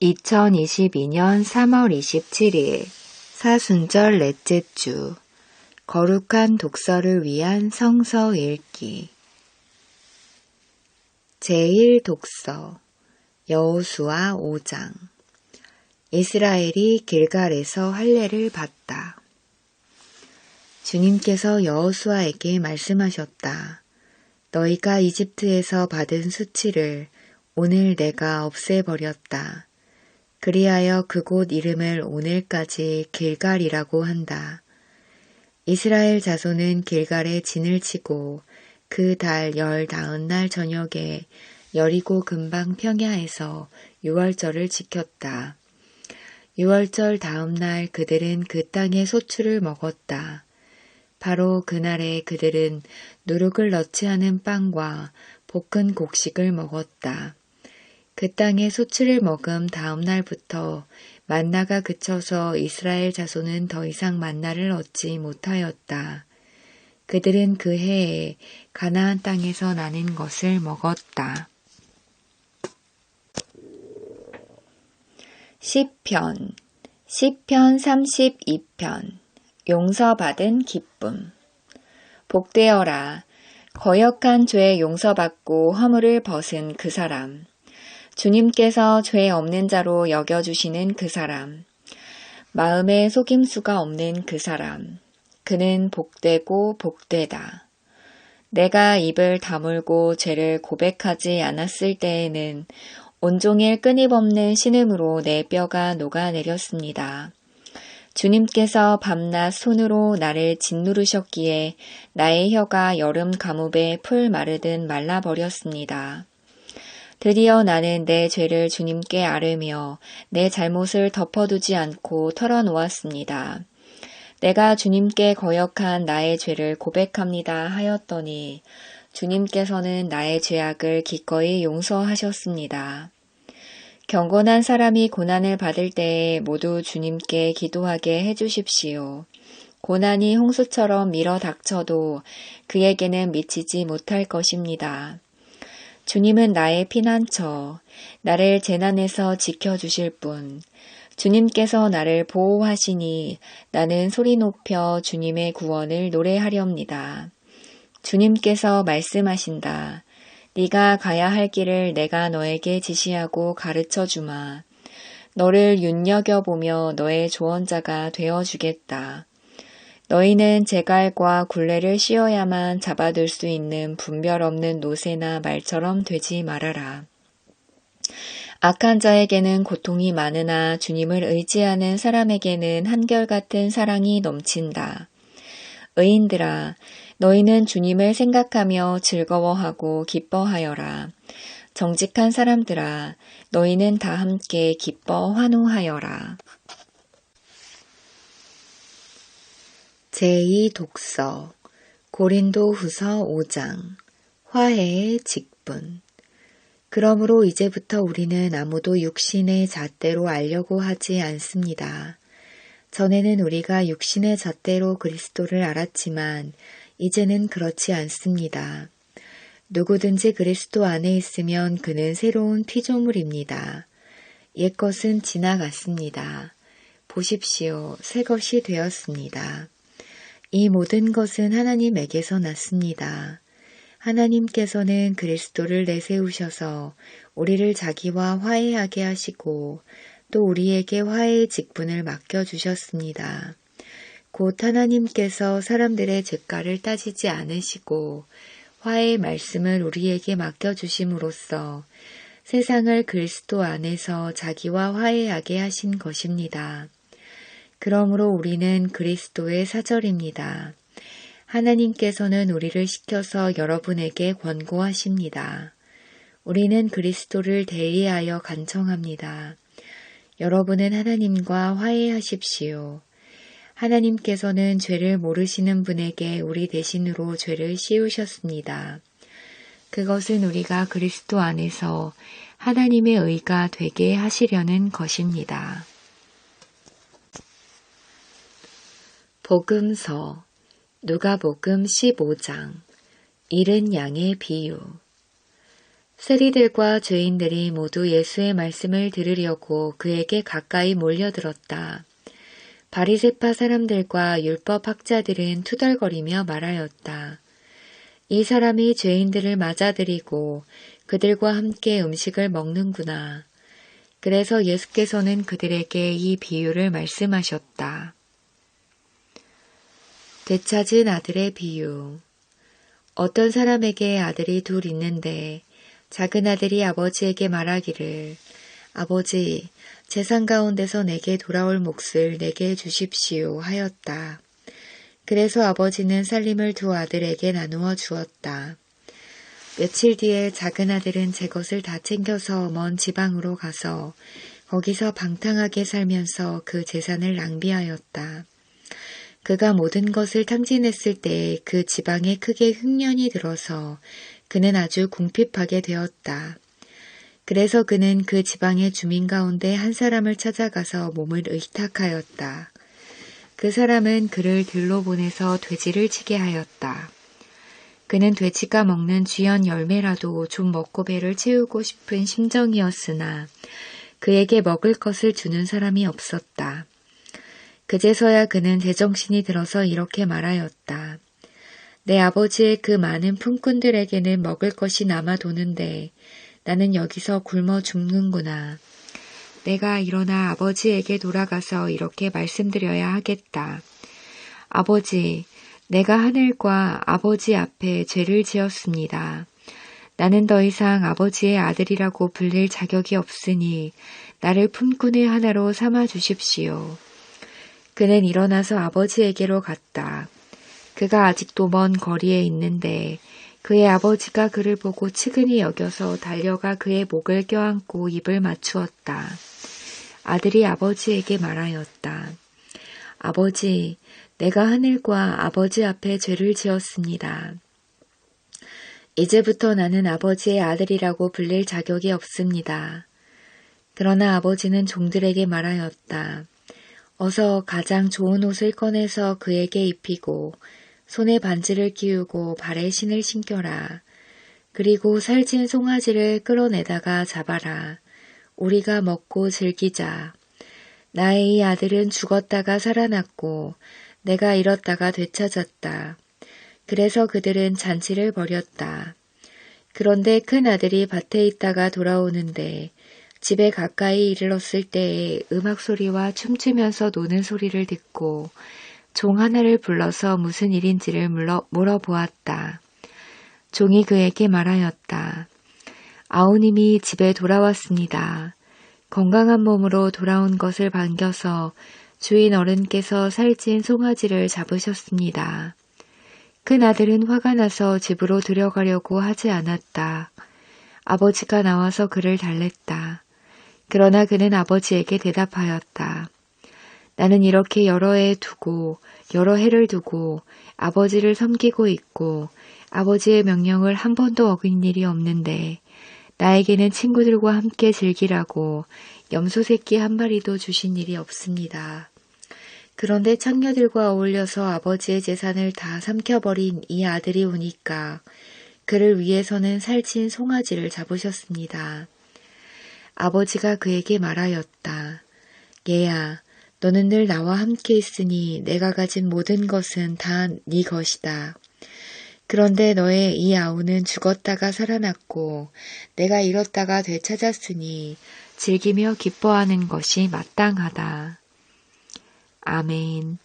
2022년 3월 27일 사순절 넷째 주 거룩한 독서를 위한 성서 읽기 제1독서 여호수아 5장 이스라엘이 길갈에서 할례를 받다. 주님께서 여호수아에게 말씀하셨다. 너희가 이집트에서 받은 수치를 오늘 내가 없애버렸다. 그리하여 그곳 이름을 오늘까지 길갈이라고 한다. 이스라엘 자손은 길갈에 진을 치고 그 달 10다흔날 저녁에 여리고 근방 평야에서 유월절을 지켰다. 유월절 다음 날 그들은 그 땅의 소출을 먹었다. 바로 그날에 그들은 누룩을 넣지 않은 빵과 볶은 곡식을 먹었다. 그 땅의 소출을 먹은 다음 날부터 만나가 그쳐서 이스라엘 자손은 더 이상 만나를 얻지 못하였다. 그들은 그 해에 가나안 땅에서 나는 것을 먹었다. 시편 32편 용서받은 기쁨. 복되어라. 거역한 죄 용서받고 허물을 벗은 그 사람. 주님께서 죄 없는 자로 여겨주시는 그 사람. 마음에 속임수가 없는 그 사람. 그는 복되고 복되다. 내가 입을 다물고 죄를 고백하지 않았을 때에는 온종일 끊임없는 신음으로 내 뼈가 녹아내렸습니다. 주님께서 밤낮 손으로 나를 짓누르셨기에 나의 혀가 여름 가뭄에 풀 마르듯 말라버렸습니다. 드디어 나는 내 죄를 주님께 아뢰며 내 잘못을 덮어두지 않고 털어놓았습니다. 내가 주님께 거역한 나의 죄를 고백합니다 하였더니 주님께서는 나의 죄악을 기꺼이 용서하셨습니다. 경건한 사람이 고난을 받을 때에 모두 주님께 기도하게 해주십시오. 고난이 홍수처럼 밀어 닥쳐도 그에게는 미치지 못할 것입니다. 주님은 나의 피난처, 나를 재난에서 지켜주실 분, 주님께서 나를 보호하시니 나는 소리 높여 주님의 구원을 노래하렵니다. 주님께서 말씀하신다. 네가 가야 할 길을 내가 너에게 지시하고 가르쳐 주마. 너를 눈여겨보며 너의 조언자가 되어주겠다. 너희는 제갈과 굴레를 씌워야만 잡아둘 수 있는 분별 없는 노새나 말처럼 되지 말아라. 악한 자에게는 고통이 많으나 주님을 의지하는 사람에게는 한결같은 사랑이 넘친다. 의인들아, 너희는 주님을 생각하며 즐거워하고 기뻐하여라. 정직한 사람들아, 너희는 다 함께 기뻐 환호하여라. 제2독서 고린도후서 5장 화해의 직분. 그러므로 이제부터 우리는 아무도 육신의 잣대로 알려고 하지 않습니다. 전에는 우리가 육신의 잣대로 그리스도를 알았지만 이제는 그렇지 않습니다. 누구든지 그리스도 안에 있으면 그는 새로운 피조물입니다. 옛것은 지나갔습니다. 보십시오. 새 것이 되었습니다. 이 모든 것은 하나님에게서 났습니다. 하나님께서는 그리스도를 내세우셔서 우리를 자기와 화해하게 하시고 또 우리에게 화해의 직분을 맡겨주셨습니다. 곧 하나님께서 사람들의 죄가를 따지지 않으시고 화해의 말씀을 우리에게 맡겨주심으로써 세상을 그리스도 안에서 자기와 화해하게 하신 것입니다. 그러므로 우리는 그리스도의 사절입니다. 하나님께서는 우리를 시켜서 여러분에게 권고하십니다. 우리는 그리스도를 대리하여 간청합니다. 여러분은 하나님과 화해하십시오. 하나님께서는 죄를 모르시는 분에게 우리 대신으로 죄를 씌우셨습니다. 그것은 우리가 그리스도 안에서 하나님의 의가 되게 하시려는 것입니다. 복음서 누가복음 15장 잃은 양의 비유. 세리들과 죄인들이 모두 예수의 말씀을 들으려고 그에게 가까이 몰려들었다. 바리새파 사람들과 율법 학자들은 투덜거리며 말하였다. 이 사람이 죄인들을 맞아들이고 그들과 함께 음식을 먹는구나. 그래서 예수께서는 그들에게 이 비유를 말씀하셨다. 되찾은 아들의 비유. 어떤 사람에게 아들이 둘 있는데 작은 아들이 아버지에게 말하기를 아버지, 재산 가운데서 내게 돌아올 몫을 내게 주십시오 하였다. 그래서 아버지는 살림을 두 아들에게 나누어 주었다. 며칠 뒤에 작은 아들은 제 것을 다 챙겨서 먼 지방으로 가서 거기서 방탕하게 살면서 그 재산을 낭비하였다. 그가 모든 것을 탕진했을 때 그 지방에 크게 흉년이 들어서 그는 아주 궁핍하게 되었다. 그래서 그는 그 지방의 주민 가운데 한 사람을 찾아가서 몸을 의탁하였다. 그 사람은 그를 들로 보내서 돼지를 치게 하였다. 그는 돼지가 먹는 쥐연 열매라도 좀 먹고 배를 채우고 싶은 심정이었으나 그에게 먹을 것을 주는 사람이 없었다. 그제서야 그는 제정신이 들어서 이렇게 말하였다. 내 아버지의 그 많은 품꾼들에게는 먹을 것이 남아 도는데 나는 여기서 굶어 죽는구나. 내가 일어나 아버지에게 돌아가서 이렇게 말씀드려야 하겠다. 아버지, 내가 하늘과 아버지 앞에 죄를 지었습니다. 나는 더 이상 아버지의 아들이라고 불릴 자격이 없으니 나를 품꾼의 하나로 삼아 주십시오. 그는 일어나서 아버지에게로 갔다. 그가 아직도 먼 거리에 있는데 그의 아버지가 그를 보고 측은히 여겨서 달려가 그의 목을 껴안고 입을 맞추었다. 아들이 아버지에게 말하였다. 아버지, 내가 하늘과 아버지 앞에 죄를 지었습니다. 이제부터 나는 아버지의 아들이라고 불릴 자격이 없습니다. 그러나 아버지는 종들에게 말하였다. 어서 가장 좋은 옷을 꺼내서 그에게 입히고 손에 반지를 끼우고 발에 신을 신겨라. 그리고 살찐 송아지를 끌어내다가 잡아라. 우리가 먹고 즐기자. 나의 이 아들은 죽었다가 살아났고 내가 잃었다가 되찾았다. 그래서 그들은 잔치를 벌였다. 그런데 큰 아들이 밭에 있다가 돌아오는데 집에 가까이 이르렀을 때에 음악 소리와 춤추면서 노는 소리를 듣고 종 하나를 불러서 무슨 일인지를 물어보았다. 종이 그에게 말하였다. 아우님이 집에 돌아왔습니다. 건강한 몸으로 돌아온 것을 반겨서 주인 어른께서 살찐 송아지를 잡으셨습니다. 큰 아들은 화가 나서 집으로 들여가려고 하지 않았다. 아버지가 나와서 그를 달랬다. 그러나 그는 아버지에게 대답하였다. 나는 이렇게 여러 해를 두고 아버지를 섬기고 있고 아버지의 명령을 한 번도 어긴 일이 없는데 나에게는 친구들과 함께 즐기라고 염소 새끼 한 마리도 주신 일이 없습니다. 그런데 창녀들과 어울려서 아버지의 재산을 다 삼켜버린 이 아들이 오니까 그를 위해서는 살찐 송아지를 잡으셨습니다. 아버지가 그에게 말하였다. 얘야, 너는 늘 나와 함께 있으니 내가 가진 모든 것은 다 네 것이다. 그런데 너의 이 아우는 죽었다가 살아났고 내가 잃었다가 되찾았으니 즐기며 기뻐하는 것이 마땅하다. 아멘.